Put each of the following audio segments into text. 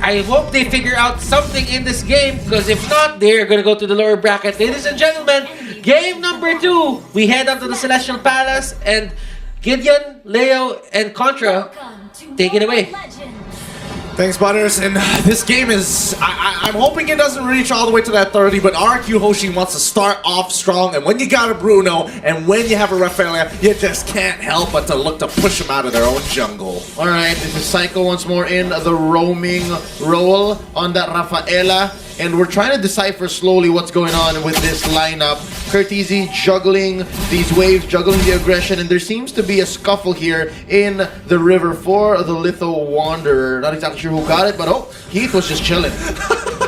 I hope they figure out something in this game, because if not, they're gonna go to the lower bracket. Ladies and gentlemen, game number 2. We head up to the Celestial Palace, and Gideon, Leo, and Contra take it away. Thanks, Butters. And this game is... I'm hoping it doesn't reach all the way to that 30, but RRQ Hoshi wants to start off strong. And when you got a Bruno, and when you have a Rafaela, you just can't help but to look to push them out of their own jungle. Alright, this is Psycho once more in the roaming role on that Rafaela. And we're trying to decipher slowly what's going on with this lineup. Curtizi juggling these waves, juggling the aggression, and there seems to be a scuffle here in the river for the Litho Wanderer. Not exactly sure who got it, but oh, Heath was just chilling.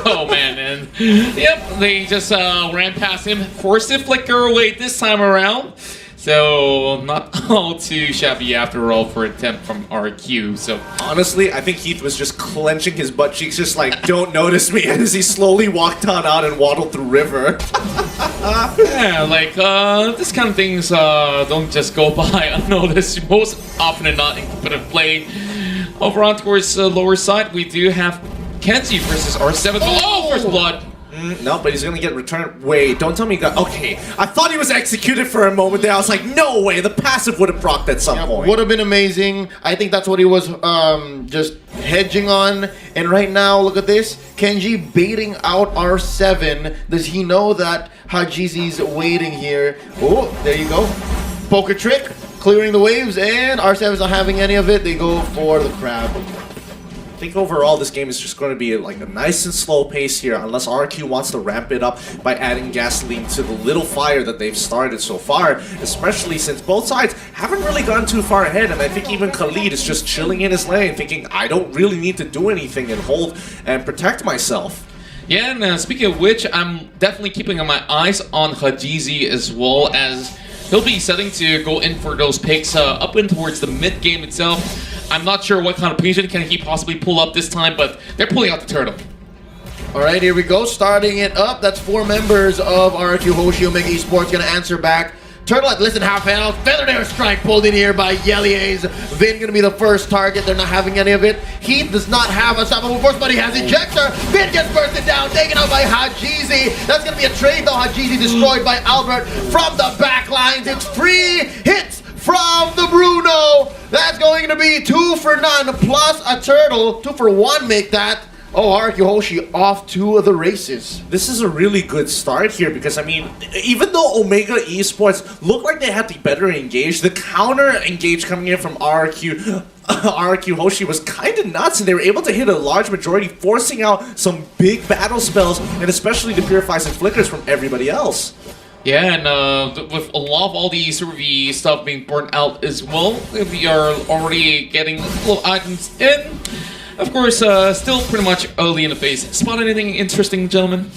Oh man, and yep, they just ran past him, forced to flicker away this time around. So not all too shabby after all for attempt from RQ. So honestly, I think Heath was just clenching his butt cheeks, just like, don't notice me, as he slowly walked on out and waddled through river. yeah, like this kind of things don't just go by unnoticed. Most often than not in competitive play. Over on towards the lower side, we do have Kenji versus R7. Oh, first blood. No, but he's gonna get returned. Wait, don't tell me he got... Okay, I thought he was executed for a moment there. I was like, no way, the passive would have procced at some point. Would have been amazing. I think that's what he was just hedging on. And right now, look at this. Kenji baiting out R7. Does he know that Hajizi's waiting here? Oh, there you go. Poker trick, clearing the waves, and R7's not having any of it. They go for the crab. I think overall this game is just going to be like a nice and slow pace here, unless RQ wants to ramp it up by adding gasoline to the little fire that they've started so far, especially since both sides haven't really gone too far ahead, and I think even Khalid is just chilling in his lane thinking, I don't really need to do anything and hold and protect myself. Yeah, and speaking of which, I'm definitely keeping my eyes on Hajizi as well, as he'll be setting to go in for those picks up in towards the mid game itself. I'm not sure what kind of patient can he possibly pull up this time, but they're pulling out the turtle. Alright, here we go. Starting it up. That's 4 members of RRQ Hoshi Omega Esports gonna answer back. Turtle at listen half health. Feathered air strike pulled in here by Yelies. Vin gonna be the first target. They're not having any of it. Heath does not have unstoppable force, but he has ejector. Vin gets bursted down, taken out by Hajizi. That's gonna be a trade though. Hajizi destroyed by Albert from the back lines. It's 3 hits from the Bruno. That's going to be 2 for none plus a turtle. 2 for 1 make that. Oh, RRQ Hoshi off to the races. This is a really good start here because, I mean, even though Omega Esports looked like they had the better engage, the counter engage coming in from RRQ Hoshi was kind of nuts, and they were able to hit a large majority, forcing out some big battle spells, and especially the Purifies and Flickers from everybody else. Yeah, and with a lot of all the survey stuff being burnt out as well, we are already getting little items in. Of course, still pretty much early in the phase. Spot anything interesting, gentlemen?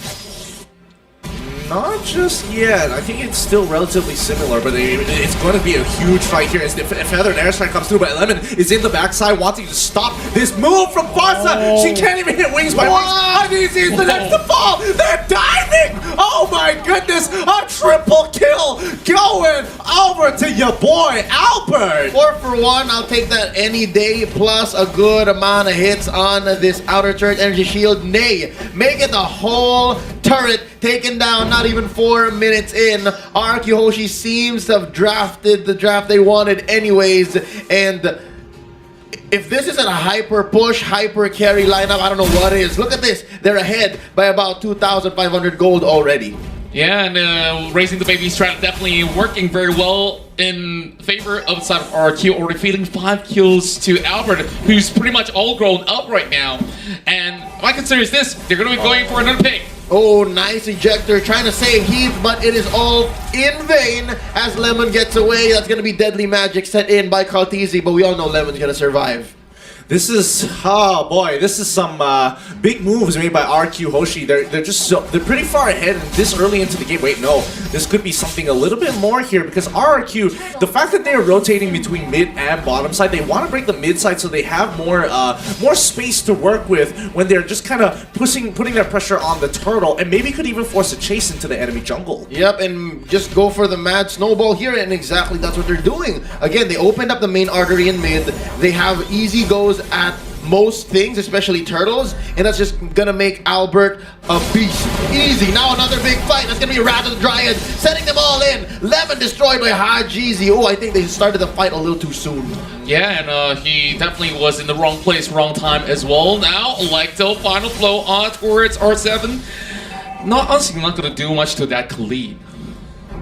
Not just yet. I think it's still relatively similar, but it's going to be a huge fight here as the Feathered Airstrike comes through, but Lemon is in the backside wanting to stop this move from Barca. Oh. She can't even hit wings by wings. Easy is the next to fall. They're diving! Oh my goodness! A triple kill going over to your boy, Albert! 4 for 1, I'll take that any day, plus a good amount of hits on this outer turret energy shield. Nay, make it the whole turret taken down, not even 4 minutes in. RRQ Hoshi seems to have drafted the draft they wanted anyways, and if this isn't a hyper push, hyper carry lineup, I don't know what is. Look at this, they're ahead by about 2,500 gold already. Yeah, and raising the baby strat definitely working very well in favor of the side of RRQ, already feeding 5 kills to Albert, who's pretty much all grown up right now. And my concern is this, they're going to be going for another pick. Oh, nice ejector, trying to save Heath, but it is all in vain as Lemon gets away. That's going to be deadly magic set in by Kaltizi, but we all know Lemon's going to survive. This is, oh boy, this is some big moves made by RQ Hoshi. They're pretty far ahead and this early into the game. Wait, no, this could be something a little bit more here because RRQ, the fact that they're rotating between mid and bottom side, they want to break the mid side so they have more space to work with when they're just kind of putting their pressure on the turtle, and maybe could even force a chase into the enemy jungle. Yep, and just go for the mad snowball here, and exactly that's what they're doing. Again, they opened up the main artery in mid. They have easy goes at most things, especially turtles, and that's just gonna make Albert a beast. Easy. Now another big fight. That's gonna be Rattle the Dryad, setting them all in. Lemon destroyed by Hajizi. Oh, I think they started the fight a little too soon. Yeah, and he definitely was in the wrong place, wrong time as well. Now, Electo, final blow on towards R7. Honestly, not gonna do much to that Khalid.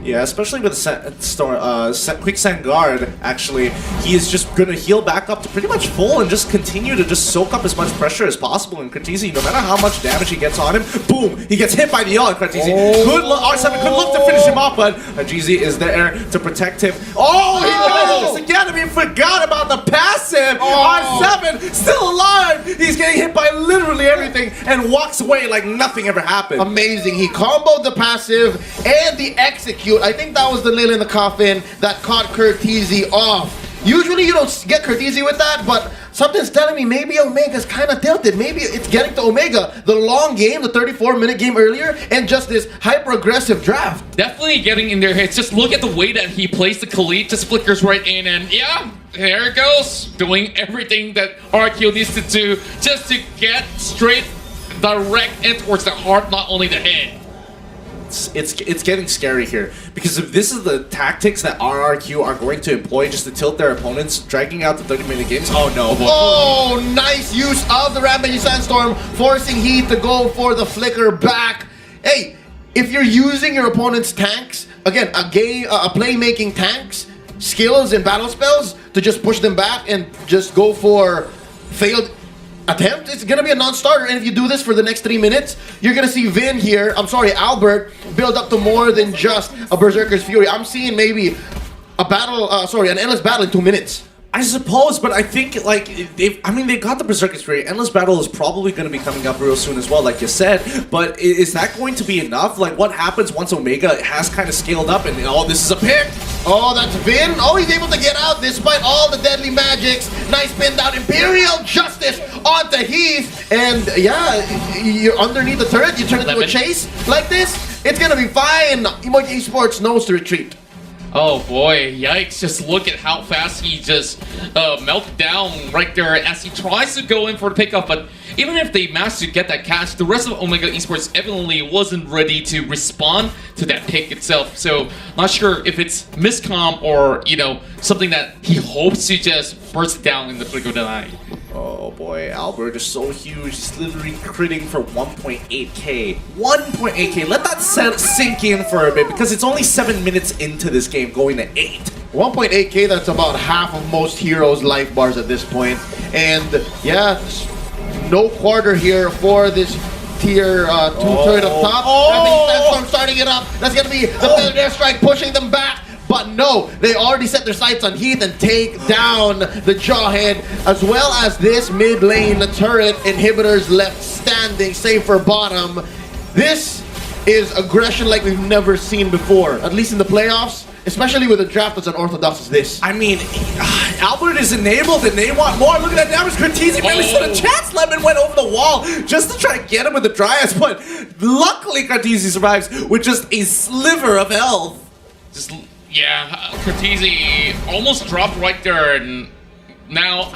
Yeah, especially with the Quicksand Guard, actually, he is just going to heal back up to pretty much full and just continue to just soak up as much pressure as possible. And Kratisi, no matter how much damage he gets on him, boom, he gets hit by the ult. Kratisi, R7 could look to finish him off, but Hajizi is there to protect him. Oh, he manages again. We forgot about the passive. R7 still alive. He's getting hit by literally everything and walks away like nothing ever happened. Amazing. He comboed the passive and the execute. I think that was the nail in the coffin that caught Curtizi off. Usually you don't get Curtizi with that, but something's telling me maybe Omega's kind of tilted. Maybe it's getting to Omega. The long game, the 34-minute game earlier, and just this hyper-aggressive draft. Definitely getting in their heads. Just look at the way that he plays the Khalid, just flickers right in, and yeah, there it goes. Doing everything that RRQ needs to do just to get straight, direct in towards the heart, not only the head. It's getting scary here, because if this is the tactics that RRQ are going to employ just to tilt their opponents, dragging out the 30-minute games, oh no. Oh, nice use of the Rampaging Sandstorm, forcing Heat to go for the flicker back. Hey, if you're using your opponent's tanks, again, a playmaking tanks, skills and battle spells to just push them back and just go for failed attempt, it's gonna be a non-starter. And if you do this for the next 3 minutes, you're gonna see Albert build up to more than just a Berserker's Fury. I'm seeing maybe a battle, an endless battle in 2 minutes. I suppose, but I think, like, they got the Berserker's Fury. Endless Battle is probably going to be coming up real soon as well, like you said. But is that going to be enough? Like, what happens once Omega has kind of scaled up and, oh, this is a pick? Oh, that's Vin. Oh, he's able to get out despite all the deadly magics. Nice pin down. Imperial Justice onto Heath. And, yeah, you're underneath the turret. You turn it into a chase like this. It's going to be fine. Emoji Esports knows to retreat. Oh boy, yikes, just look at how fast he just melted down right there as he tries to go in for the pickup, but even if they managed to get that catch, the rest of Omega Esports evidently wasn't ready to respond to that pick itself, so not sure if it's miscomm or, you know, something that he hopes to just burst down in the blink of an eye. Oh boy, Albert is so huge. He's literally critting for 1.8k. 1.8k. Let that sink in for a bit, because it's only 7 minutes into this game, going to 8. 1.8k, that's about half of most heroes' life bars at this point. And yeah, no quarter here for this tier 2 turret up top. Rampaging Sandstorm starting it up. That's going to be the Feathered Airstrike pushing them back. But no, they already set their sights on Heath and take down the Jawhead, as well as this mid lane turret inhibitors left standing, save for bottom. This is aggression like we've never seen before, at least in the playoffs, especially with a draft as unorthodox as this. I mean, Albert is enabled and they want more. Look at that damage. Kratisi barely stood a chance. Lemon went over the wall just to try and get him with the Dryads, but luckily Kratisi survives with just a sliver of health. Yeah, Curtizi almost dropped right there, and now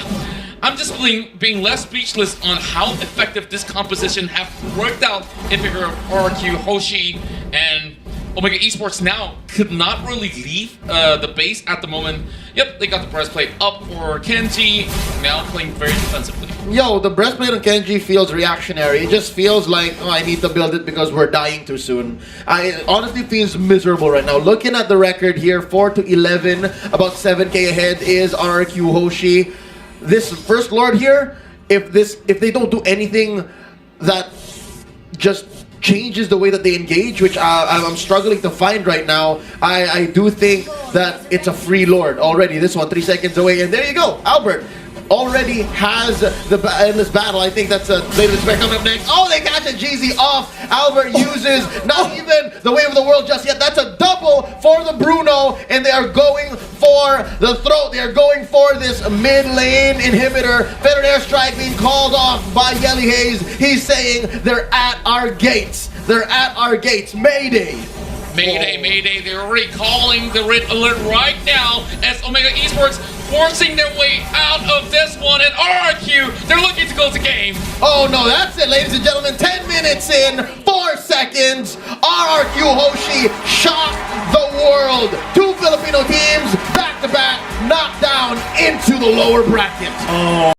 I'm just being less speechless on how effective this composition have worked out in figure of RRQ, Hoshi, and Omega Esports now could not really leave the base at the moment. Yep, they got the breastplate up for Kenji, now playing very defensively. Yo, the breastplate on Kenji feels reactionary. It just feels like, oh, I need to build it because we're dying too soon. I honestly feels miserable right now. Looking at the record here, 4-11, about 7k ahead is RRQ Hoshi. This First Lord here, if they don't do anything that just changes the way that they engage, which I'm struggling to find right now, I do think that it's a free Lord already. This one 3 seconds away, and there you go. Albert already has the endless battle. I think that's a later spec coming up next. Oh, they catch a Jeezy off. Albert uses not even the wave of the world just yet. That's a double for the Bruno, and they are going for the throat. They are going for this mid lane inhibitor. Feathered Airstrike being called off by Yelly Hayes. He's saying they're at our gates. They're at our gates. Mayday. Mayday, mayday, they're already calling the red alert right now as Omega Esports forcing their way out of this one, and RRQ, they're looking to close the game. Oh no, that's it, ladies and gentlemen. 10 minutes in, 4 seconds. RRQ Hoshi shocked the world. 2 Filipino teams back to back, knocked down into the lower bracket. Oh.